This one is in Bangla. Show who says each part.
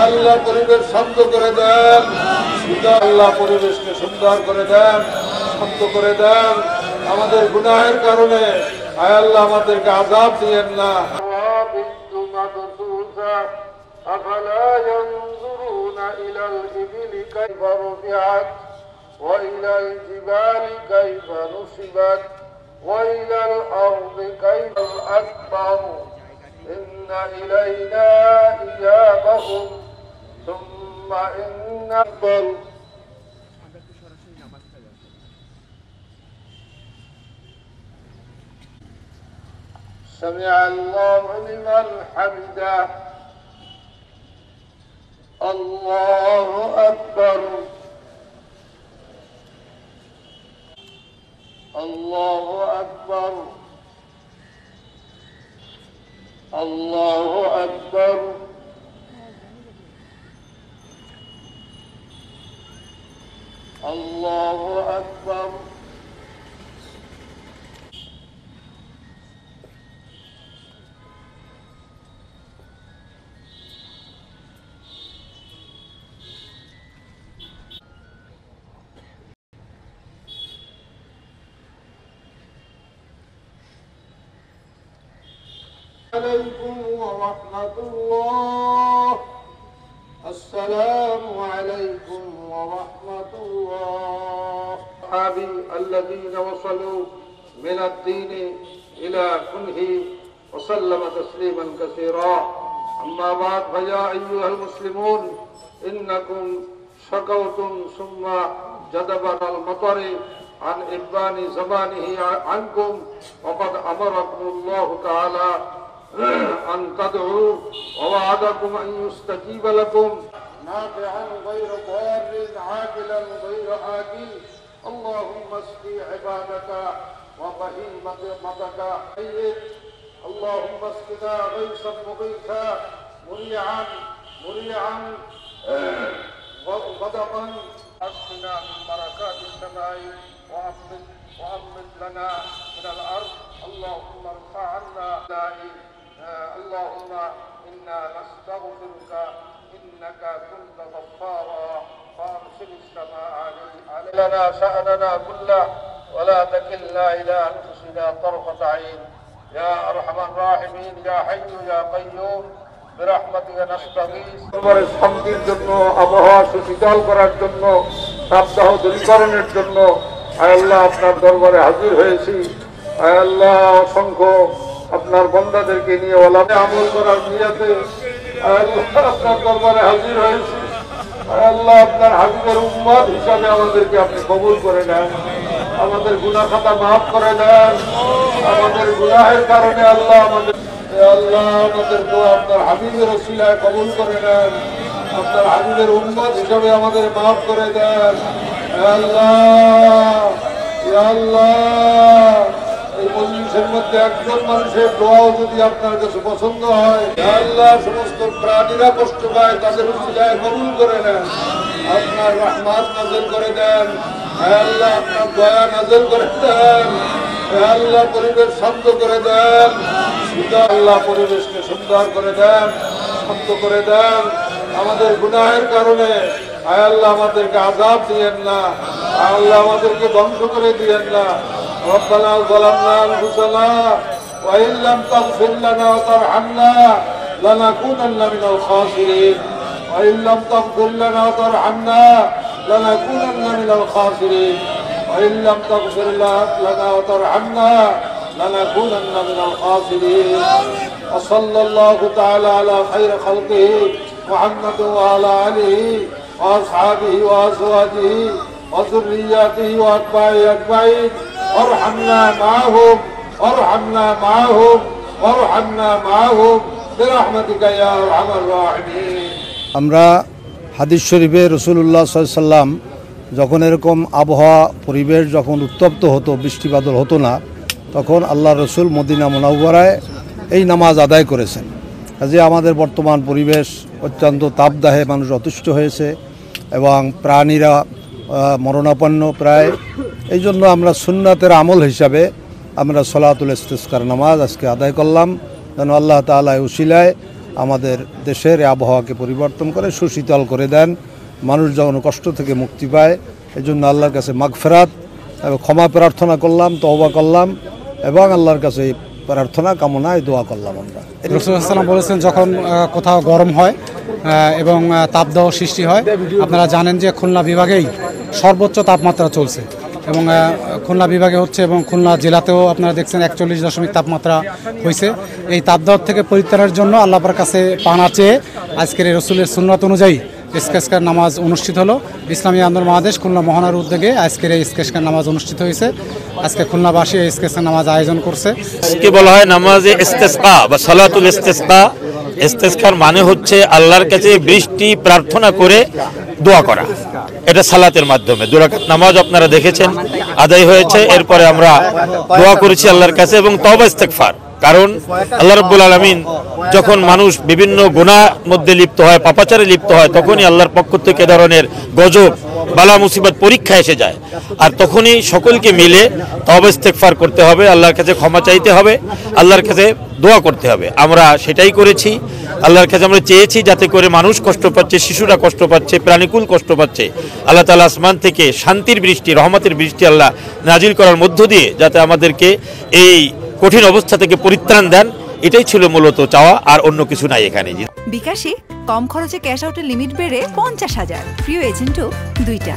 Speaker 1: আল্লাহ পরিবেশ শান্ত করে দেন, আল্লাহ পরিবেশকে সুন্দর করে দেন, শান্ত করে দেন। আমাদের গুনাহের কারণে আয় আল্লাহ আমাদেরকে আযাব দিয়েন না। أفلا ينظرون إلى الإبل كيف رفعت وإلى الجبال كيف نصبت وإلى الأرض كيف أكبر إن إلينا إيابهم ثم إن أكبر. سمع الله لمن حمده. الله أكبر. الله أكبر. الله أكبر. الله أكبر. عليكم ورحمة الله. السلام عليكم ورحمة الله. الذين وصلوا من الدين إلى كنه وسلم تسليما كثيرا. أما بعد فيا أيها المسلمون إنكم شكوتم ثم جدبنا المطر عن إبان زمانه عنكم وقد أمركم الله تعالى أن تدعوا ووعدكم أن يستجيب لكم نافعا غير ضار عاجلا غير آجل. اللهم اسقي عبادك وبهيمتك اللهم اسقنا غيثا مغيثا مريعا غدقا اسقنا من بركات السماء وأمد لنا من الأرض. اللهم ارفع عنا اللهم إنا نستغفرك إنك كنت غفارا فأرسل السماء علينا شأننا كله ولا تكلنا إلى أنفسنا طرفة عين يا أرحم الراحمين يا حي يا قيوم برحمتك نستغيث. শান্তির জন্য, আবহাওয়া সুশীতল করার জন্য, তাপদাহ দূরীকরণের জন্য আয় আল্লাহ আপনার দরবারে হাজির হয়েছি। আয় আল্লাহ অসংখ্য আপনার বান্দাদেরকে নিয়ে ওলামে আমল করার নিয়তে আয় আল্লাহ আপনার দরবারে হাজির হয়েছি। আয় আল্লাহ আপনার হাবিবের উম্মত হিসাবে আমাদেরকে আপনি কবুল করে নেন, আমাদের গুনাহ খাতা মাফ করে দেন। আমাদের গুনাহের কারণে আল্লাহ আমাদের দোয়া আপনার হাবিবের ওসিলায় কবুল করে নেন, আপনার হাবিবের উম্মত হিসাবে আমাদের মাফ করে দেন। আল্লাহ এই মজলিসের মধ্যে একজন মানুষের দোয়াও যদি আপনার কাছে পছন্দ হয়, আল্লাহ সমস্ত প্রাণীরা কষ্ট পায় তাদের উসিলায় কবুল করে নেন, আপনার রহমত নাযিল করে দেন। আল্লাহ আপনার দয়া নাযিল করে দেন। আল্লাহ পরিবেশ শান্ত করে দেন, আল্লাহ পরিবেশকে সুন্দর করে দেন, শান্ত করে দেন। আমাদের গুনাহের কারণে আয় আল্লাহ আমাদেরকে আযাব দিয়েন না, আল্লাহ আমাদেরকে ধ্বংস করে দিয়েন না। ربنا ظلمنا أنفسنا وإن لم تغفر لنا وترحمنا لنكونن من الخاسرين وإن لم تغفر لنا وترحمنا لنكونن من الخاسرين وإن لم تغفر لنا وترحمنا لنكونن من الخاسرين. وصلى الله تعالى على خير خلقه محمد وعلى آله وأصحابه وأزواجه وذرياته وأتباعه أجمعين. ارحمنا معهم ارحمنا معهم ارحمنا معهم برحمتك يا أرحم الراحمين.
Speaker 2: আমরা হাদিস শরীফে রাসূলুল্লাহ সাল্লাল্লাহু আলাইহি ওয়াসাল্লাম যখন এরকম আবহাওয়া পরিবেশ যখন উত্তপ্ত হতো, বৃষ্টি বাদল হতো না, তখন আল্লাহ রসুল মদিনা মুনাওয়ারায় এই নামাজ আদায় করেছেন। কাজে আমাদের বর্তমান পরিবেশ অত্যন্ত তাপদাহে, মানুষ অতিষ্ঠ হয়েছে এবং প্রাণীরা মরণাপন্ন প্রায়। এই জন্য আমরা সুন্নাতের আমল হিসাবে আমরা সলাতুল ইস্তিসকার নামাজ আজকে আদায় করলাম, যেন আল্লাহ তাআলা উসিলায় আমাদের দেশের এই আবহাওয়াকে পরিবর্তন করে সুশীতল করে দেন, মানুষ যখন কষ্ট থেকে মুক্তি পায়। এই জন্য আল্লাহর কাছে মাগফিরাত এবং ক্ষমা প্রার্থনা করলাম, তওবা করলাম এবং আল্লাহর কাছে প্রার্থনা কামনায় দোয়া করলাম। আমরা
Speaker 3: রাসূলুল্লাহ সাল্লাল্লাহু আলাইহি ওয়াসাল্লাম বলেছেন, যখন কোথাও গরম হয় এবং তাপদাহ সৃষ্টি হয়, আপনারা জানেন যে খুলনা বিভাগেই সর্বোচ্চ তাপমাত্রা চলছে এবং খুলনা বিভাগে হচ্ছে এবং খুলনা জেলাতেও আপনারা দেখছেন 41 তাপমাত্রা হয়েছে। এই তাপদাহ থেকে পরিত্রাণের জন্য আল্লাহ পাকের কাছে পানা চেয়ে আজকের এই রসুলের সুন্নাত অনুযায়ী ইস্তেসকার নামাজ অনুষ্ঠিত হলো। ইসলামী আন্দোলন মহাদেশ খুলনা মহানার উদ্যোগে আজকের এই ইস্তেসকার নামাজ অনুষ্ঠিত হয়েছে। আজকে খুলনাবাসী এই ইস্তেসকার নামাজ আয়োজন করছে।
Speaker 4: কি বলা হয় নামাজে ইস্তেসকা বা সালাতুল ইস্তেসকা। ইস্তেসকার মানে হচ্ছে আল্লাহর কাছে বৃষ্টি প্রার্থনা করে দোয়া করা। এটা সালাতের মাধ্যমে 2 রাকাত নামাজ আপনারা দেখেছেন আদায় হয়েছে। এরপরে আমরা দোয়া করেছি আল্লাহর কাছে এবং তওবা ইস্তেগফার। কারণ আল্লাহ রাব্বুল আলামিন যখন মানুষ বিভিন্ন গুনাহ মধ্যে লিপ্ত হয়, পাপাচারে লিপ্ত হয়, তখনই আল্লাহর পক্ষ থেকে ধরনের গজব, বালা মুসিবত, পরীক্ষা এসে যায়। আর তখনই সকলকে মিলে তওবা ইস্তেগফার করতে হবে, আল্লাহর কাছে ক্ষমা চাইতে হবে, আল্লাহর কাছে দোয়া করতে হবে। আমরা সেটাই করেছি। আল্লাহর কাছে আমরা চেয়েছি যাতে করে মানুষ কষ্ট পাচ্ছে, শিশুরা কষ্ট পাচ্ছে, প্রাণীকুল কষ্ট পাচ্ছে, আল্লাহ তাআলা আসমান থেকে শান্তির বৃষ্টি, রহমতের বৃষ্টি আল্লাহ নাজিল করার মধ্য দিয়ে যাতে আমাদেরকে এই কঠিন অবস্থা থেকে পরিত্রাণ দেন। এটাই ছিল মূলত চাওয়া, আর অন্য কিছু নাই এখানে।
Speaker 5: বিকাশে কম খরচে ক্যাশ আউটের লিমিট বেড়ে 50,000, প্রিয় এজেন্টও 2টা।